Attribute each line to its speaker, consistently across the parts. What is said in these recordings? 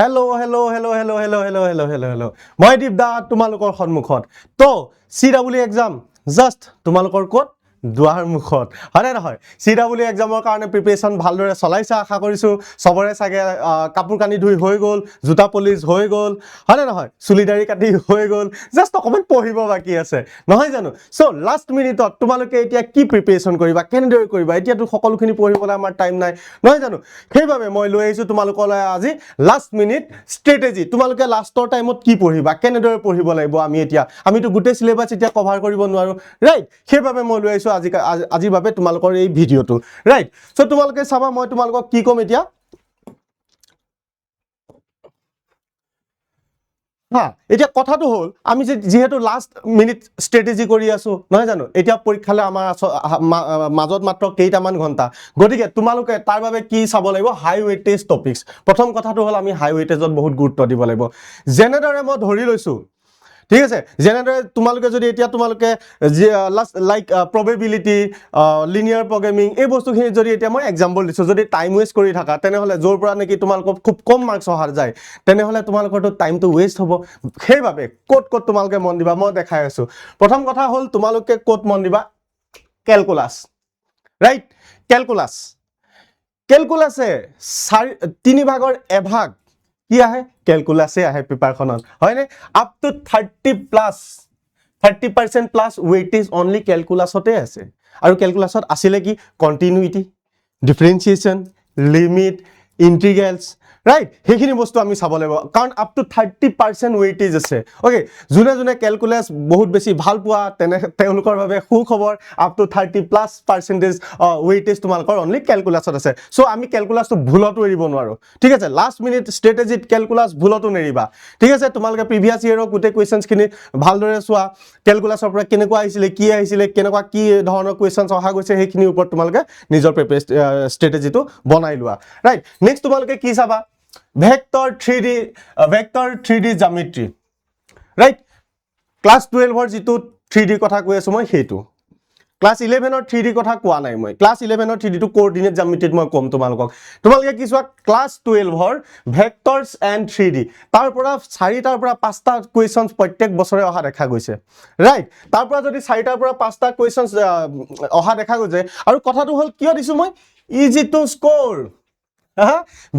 Speaker 1: hello' hello' hello' hello' hello' hello' hello' hello' hello' মই দীপদা তোমালোকৰ সন্মুখত তো CW এক্সাম জাষ্ট তোমালোকৰ ক'ত দুৱাৰ মুখত হয়নে নহয় CW এক্সামৰ কাৰণে প্ৰিপাৰেচন ভালদৰে চলাইছা আশা কৰিছো সবৰে চাগে কাপোৰ কানি ধুই হৈ গ'ল জোতা পলিশ হৈ গ'ল হয়নে নহয় চুলিদাৰি কাটি হৈ গ'ল জাষ্ট অকমান পঢ়িব বাকি আছে নহয় জানো সো লাষ্ট মিনিটত তোমালোকে এতিয়া কি প্ৰিপাৰেচন কৰিবা কেনেদৰে কৰিবা এতিয়াতো সকলোখিনি পঢ়িবলৈ আমাৰ টাইম নাই নহয় জানো সেইভাবে মই লৈ আহিছো তোমালোকলৈ আজি লাষ্ট মিনিট স্ট্ৰেটেজি তোমালোকে লাষ্টৰ টাইমত কি পঢ়িবা কেনেদৰে পঢ়িব লাগিব আমিতো গোটেই সিলেবাস এতিয়া কভাৰ কৰিব নোৱাৰো ৰাইট সেইভাবে মই লৈ আহিছো আজিৰ বাবে তোমালোকৰ এই ভিডিওটো ৰাইট সো তোমালোকে চাবা মই তোমালোকক কি কম এতিয়া এতিয়া কথাটো হল আমি যেহেতু লাষ্ট মিনিট স্ট্ৰেটেজি কৰি আছো নহয় জানো এতিয়া পৰীক্ষালৈ আমাৰ মাজত মাত্ৰ কেইটামান ঘণ্টা গতিকে তোমালোকে তাৰ বাবে কি চাব লাগিব হাই ওয়েটেজ টপিকস প্ৰথম কথাটো হল আমি হাই ওয়েটেজত বহুত গুৰুত্ব দিব লাগিব যেনেদৰে মই ধৰি লৈছো ঠিক আছে যেনেদৰে তোমালোকে যদি এতিয়া তোমালোকে লাইক প্ৰবেবিলিটি লিনিয়াৰ প্ৰগ্ৰেমিং এই বস্তুখিনি যদি এতিয়া মই এক্সাম্পল দিছো যদি টাইম ওয়েষ্ট কৰি থাকা তেনেহলে য'ৰ পৰা নেকি তোমালোকক খুব কম মাৰ্কছ অহা যায় তেনেহলে তোমালোকৰটো টাইমটো ওয়েষ্ট হ'ব সেইভাবে ক'ত তোমালোকে মন দিবা মই দেখাই আছো প্ৰথম কথা হল তোমালোকে ক'ত মন দিবা ক্যালকুলাস ৰাইট ক্যালকুলাসে 3 ভাগৰ এভাগ কি আহে ক্যালকুলাসে আহে পেপাৰখনত হয়নে up to 30% plus weightage only ক্যালকুলাসতে আছে আৰু ক্যালকুলাসত আছিলে কি continuity differentiation limit integrals right সেইখিনি বস্তু আমি চাব লাগিব কাৰণ আপ টু 30% ওয়েটেজ আছে ওকে যোনে ক্যালকুলাস বহুত বেছি ভাল পোৱা তেওঁলোকৰ বাবে সুখবৰ আপ টু 30+% ওয়েটেজ তোমালোকৰ অনলি ক্যালকুলাসত আছে সো আমি ক্যালকুলাসটো ভুলতো এৰিব নোৱাৰো ঠিক আছে লাষ্ট মিনিট স্ট্ৰেটেজিত ক্যালকুলাস ভুলতো নেৰিবা ঠিক আছে তোমালোকে প্ৰিভিয়াস ইয়াৰৰ গোটেই কোৱেশ্চনছ খিনি ভালদৰে চোৱা ক্যালকুলাসৰ পৰা কেনেকুৱা আহিছিলে কেনেকুৱা কি ধৰণৰ কোৱেশ্চনছ অহা গৈছে সেইখিনিৰ ওপৰত তোমালোকে নিজৰ স্ট্ৰেটেজিটো বনাই লোৱা ৰাইট নেক্সট তোমালোকে কি চাবা ভেক্টৰ 3D জ্যামিতি ৰাইট ক্লাস 12 যেটো 3D কথা কৈ আছো মই হেতু ক্লাস 11 3D কথা কোৱা নাই মই ক্লাস 11 3D টো কোঅৰ্ডিনেট জ্যামিতিত মই কম তোমালোকে কি চোৱা ক্লাস 12 ভেক্টৰস এণ্ড 3D তাৰ পৰা 4টাৰ পৰা 5টা কোৱেশ্চনছ প্ৰত্যেক বছৰে অহা দেখা গৈছে ৰাইট তাৰ পৰা যদি 4টাৰ পৰা 5টা কোৱেশ্চনছ অহা দেখা গৈছে আৰু কথাটো হল কিয় দিছো মই ইজি টু স্কোৰ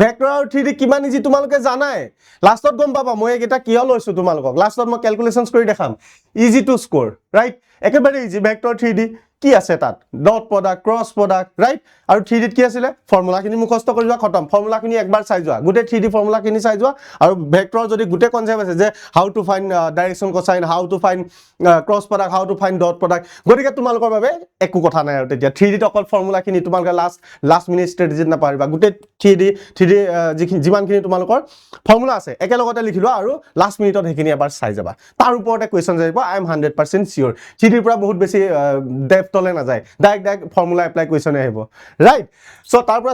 Speaker 1: ভেক্টৰ আৰু 3D কিমান ইজি তোমালোকে জানাই লাষ্টত গম পাবা মই এটা কিয় লৈছো তোমালোকক লাষ্টত মই ক্যালকুলেশনছ কৰি দেখাম ইজি টু স্কোৰ ৰাইট একেবাৰে ইজি ভেক্টৰ 3D কি আছে তাত dot product cross product right আৰু 3D কি আছিল ফৰ্মুলাখিনি মুখস্থ কৰি যোৱা খতম ফৰ্মুলাখিনি একবাৰ চাই যোৱা গুটে 3D ফৰ্মুলাখিনি চাই যোৱা আৰু ভেক্টৰ যদি গুটে কনসেপ্ট আছে যে how to find direction cosine how to find cross product how to find dot product গতিকে তোমালোকৰ বাবে একো কথা নাই আৰু তেতিয়া 3D ত অকল ফৰ্মুলাখিনি তোমালোকে লাষ্ট মিনিট স্ট্ৰেটেজি নাপাৰিবা গুটে 3D যিমানখিনি তোমালোকৰ ফৰ্মুলা আছে একেলগতে লিখিলো আৰু লাষ্ট মিনিটত সেইখিনি এবাৰ চাই যাবা তাৰ ওপৰতে কোৱেশ্চন যাইব আই এম 100% সিওৰ 3D পৰা বহুত বেছি ডেপথলে না যায় ডাইৰেক্ট ফৰ্মুলা এপ্লাই কোৱেশ্চন আহিব ৰাইট সো তাৰ পৰা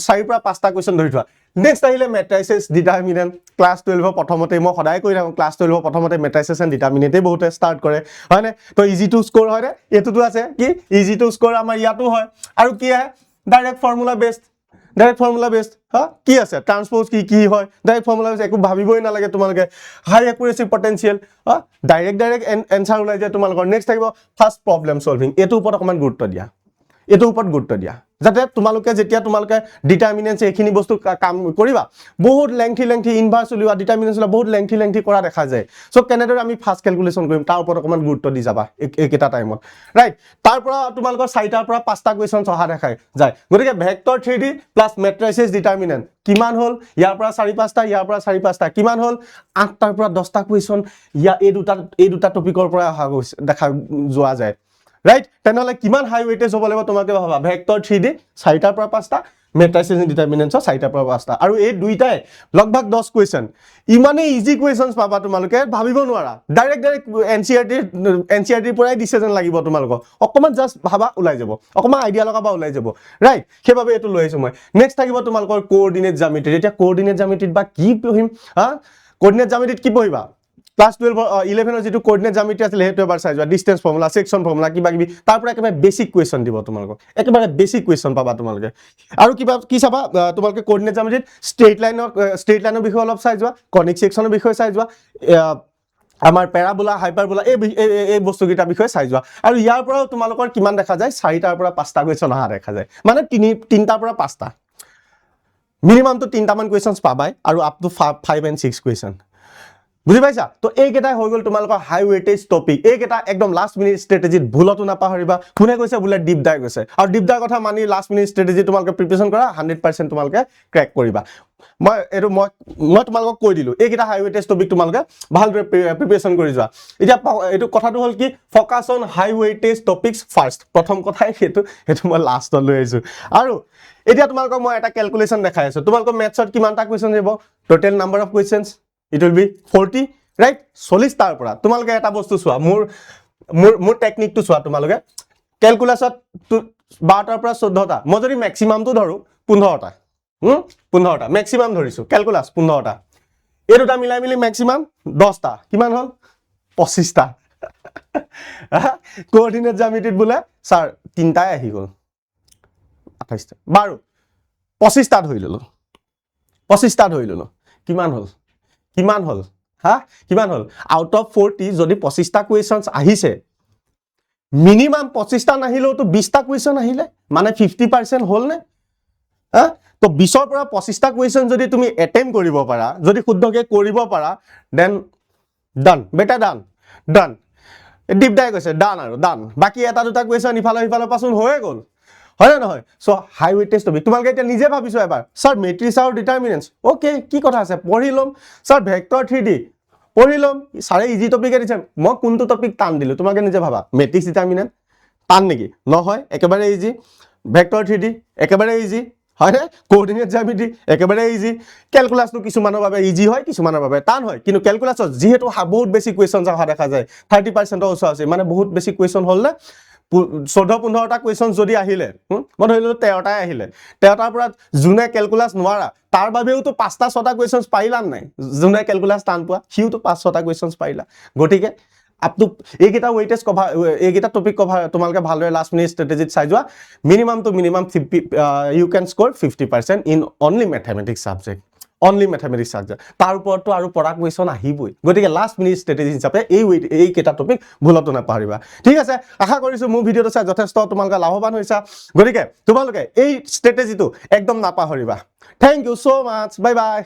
Speaker 1: 4 পৰা 5টা কোৱেশ্চন ধৰি থোৱা নেক্সট আহিলে মেট্ৰিসেছ ডিটাৰমিনেন্ট ক্লাস 12 প্ৰথমতে মই সদায় কৈ থাকো ক্লাস 12 প্ৰথমতে মেট্ৰিসেছ এণ্ড ডিটাৰমিনেন্টে বহুতে স্টাৰ্ট কৰে হয়নে তো ইজি টু স্কোৰ হয়নে এতুটো আছে কি ইজি টু স্কোৰ আমাৰ ইয়াতো হয় আৰু কি আছে ডাইৰেক্ট ফৰ্মুলা বেসড কি আছে ট্ৰান্সপোজ কি হয় ডাইৰেক্ট ফৰ্মুলা বেসড একো ভাবিবই নালাগে তোমালোকে হাই একুৰেসি পটেনশিয়াল ডাইৰেক্ট এনসাৰ ওলাই যায় তোমালোকৰ নেক্সট থাকিব ফাৰ্স্ট প্ৰবলেম সলভিং এটো ওপৰত অকমান গুৰুত্ব দিয়া যাতে তোমালোকে যেতিয়া তোমালোকে ডিটাৰমিনেন্টছ এইখিনি বস্তু কাম কৰিবা বহুত লেংথি ইনভাৰ্স উলিওৱা ডিটাৰমিনেন্টছ বহুত লেংথি কৰা দেখা যায় সো কেনেদৰে আমি ফাৰ্স্ট ক্যালকুলেশন কৰিম তাৰ ওপৰত অকমান গুৰুত্ব দি যাবা একেটা টাইমত ৰাইট তাৰ পৰা তোমালোকৰ 4টাৰ পৰা 5টা কোৱেশ্চনছ অহা দেখাই যায় গতিকে ভেক্টৰ 3D প্লাস মেট্ৰিসেছ ডিটাৰমিনেন্ট কিমান হল ইয়াৰ পৰা 4-5টা ইয়াৰ পৰা 4-5টা কিমান হল 8টাৰ পৰা 10টা কোৱেশ্চন এই দুটা টপিকৰ পৰা অহা দেখা যোৱা যায় ৰাইট তেনেহলে কিমান হাই ওয়েটেজ হ'ব লাগিব তোমাকে ভাবা ভেক্টৰ 3D 4টাৰ পৰা 5টা মেট্ৰিসেছ ডিটাৰমিনেন্টছ 4টাৰ পৰা 5টা আৰু এই দুইটাই লগভাগ 10 কোৱেশ্চন ইমানে ইজি কোৱেশ্চনছ পাবা তোমালোকে ভাবিব নোৱাৰা ডাইৰেক্ট এনসিআৰটি পৰাই ডিসিশন লাগিব তোমালোকক অকমান জাস্ট ভাবা ওলাই যাব অকমান আইডিয়া লগাবা ওলাই যাব ৰাইট সেইভাবে এটো লৈ আহিছো মই নেক্সট থাকিব তোমালোকৰ কোঅৰ্ডিনেট জ্যামিতি এতিয়া কোঅৰ্ডিনেট জ্যামিতিত বা কি পঢ়িম কোঅৰ্ডিনেট জ্যামিতিত কি পঢ়িবা ক্লাছ 11 যেটো কোঅৰ্ডিনেট জ্যামিতি আছিল হেতু এবাৰ চাই যোৱা ডিসটেন্স ফৰ্মুলা সেকশন ফৰ্মুলা কিবা কিবি তাৰ পৰা একেবাৰে বেসিক কোৱেশ্চন দিব তোমালোকক একেবাৰে বেসিক কোৱেশ্চন পাবা তোমালোকে আৰু কিবা কি চাবা তোমালোকে কোঅৰ্ডিনেট জ্যামিতিত স্ট্ৰেইট লাইনৰ বিষয়ে অলপ চাই যোৱা কনিক সেকশনৰ বিষয়ে চাই যোৱা আমাৰ প্যাৰাবোলা হাইপাৰবোলা এই বস্তুগিটা বিষয়ে চাই যোৱা আৰু ইয়াৰ পৰাও তোমালোকৰ কিমান দেখা যায় 4টাৰ পৰা 5টা কোৱেশ্চন আহা দেখা যায় মানে 3টাৰ পৰা 5টা মিনিমাম তো 3টা মান কোৱেশ্চনছ পাবাই আৰু আপ টু 5 and 6 কোৱেশ্চন বুজি পাইছা তো এইকেইটাই হৈ গল তোমালোকৰ হাই ওয়েটেজ টপিক এইকেইটা একদম লাষ্ট মিনিট স্ট্ৰেটেজিত ভুলতো নাপাহৰিবা কোনে কৈছে বুলে ডিপ ডাই কৈছে আৰু ডিপ ডাই কথা মানি লাষ্ট মিনিট স্ট্ৰেটেজি তোমালোকে প্ৰিপাৰেচন কৰা 100% তোমালোকে ক্ৰ্যাক কৰিবা মই তোমালোকক কৈ দিলো এইকেইটা হাই ওয়েটেজ টপিক তোমালোকে ভালদৰে প্ৰিপাৰেচন কৰি যোৱা এতিয়া এটো কথাটো হল কি focus on high weightage topics first প্ৰথম কথাই হেতু মই লাষ্টত লৈ আইছো আৰু এতিয়া তোমালোকক মই এটা ক্যালকুলেশন দেখাই আছো তোমালোকৰ মেথছত কিমানটা কোৱেশ্চন যাব total number of questions it will be 40 right 40 তাৰ পৰা তোমালোকে এটা বস্তু চোৱা মোৰ টেকনিক টু চোৱা তোমালোকে ক্যালকুলাছত 12টাৰ পৰা 14টা মই যদি ম্যাক্সিমাম তো ধৰো 15টা 15টা ম্যাক্সিমাম ধৰিছো ক্যালকুলাস 15টা এই দুটা মিলাই মিলি ম্যাক্সিমাম 10টা কিমান হল 25টা কোঅৰ্ডিনেট জ্যামিতিত বুলে স্যাৰ 3টাই আহি গল 28টা বাৰু 25টা ধৰি ললো কিমান হল হা কিমান হল আউট অফ 40 যদি 25টা কোৱেশ্চনছ আহিছে মিনিমাম 25টা নাহিলেও তো 20টা কোৱেশ্চন আহিলে মানে 50% হল নে হা তো 20ৰ পৰা 25টা কোৱেশ্চন যদি তুমি এটেম্প কৰিব পাৰা যদি শুদ্ধকে কৰিব পাৰা দেন ডান বেটা ডান ডিপ ডাই কৈছে ডান আৰু ডান বাকি এটা দুটা কোৱেশ্চন ইফালৰ পাছন হৈ গল হয় না নহয় সো হাই ওয়েটেজ টপিক তোমালোকে এটা নিজে ভাবিছো এবাৰ স্যাৰ মেট্ৰিক্স আৰু ডিটাৰমিনেন্টস ওকে কি কথা আছে পঢ়িলম স্যাৰ ভেক্টৰ 3D পঢ়িলম সাৰে ইজি টপিক দিছে মই কোনটো টপিক টান দিলো তোমালোকে নিজে ভাবা মেট্ৰিক্স ডিটাৰমিনেন্ট টান নেকি নহয় একেবাৰে ইজি ভেক্টৰ 3D একেবাৰে ইজি হয় না কোঅৰ্ডিনেট জ্যামিতি একেবাৰে ইজি ক্যালকুলাসটো কিছুমানৰ বাবে ইজি হয় কিছুমানৰ বাবে টান হয় কিন্তু ক্যালকুলাসত যেহেতু বহুত বেছি কোৱেশ্চন আহা দেখা যায় 30% ওচৰ আছে মানে বহুত বেছি কোৱেশ্চন হল না 14-15টা কোৱেশ্চন যদি আহিলে মই ধৰিলো 13টাই আহিলে 13টাৰ পৰা জুনে ক্যালকুলাস নোৱাৰা তাৰ বাবেও তো 5টা 6টা কোৱেশ্চনছ পাইলা নাই জুনে ক্যালকুলাস টান পোৱা হিউ তো 5-6টা কোৱেশ্চনছ পাইলা গটিকে আপ টু এইকেইটা ওয়েটেজ কভাৰ এইকেইটা টপিক কভাৰ তোমালোকে ভালদৰে লাষ্ট মিনিট স্ট্ৰেটেজিত চাই যোৱা minimum to minimum you can score 50% in only mathematics subject only mathematics subject তাৰ ওপৰতো আৰু পঢ়া কোৱেশ্চন আহিবই গটিকে লাষ্ট মিনিট স্ট্ৰেটেজি হিচাপে এই কেটা টপিক ভুলতো না পাহৰিবা ঠিক আছে আশা কৰিছো মোৰ ভিডিওটো চাই যথেষ্ট তোমালোকে লাভৱান হৈছা গটিকে তোমালোকে এই স্ট্ৰেটেজিটো একদম না পাহৰিবা thank you so much bye by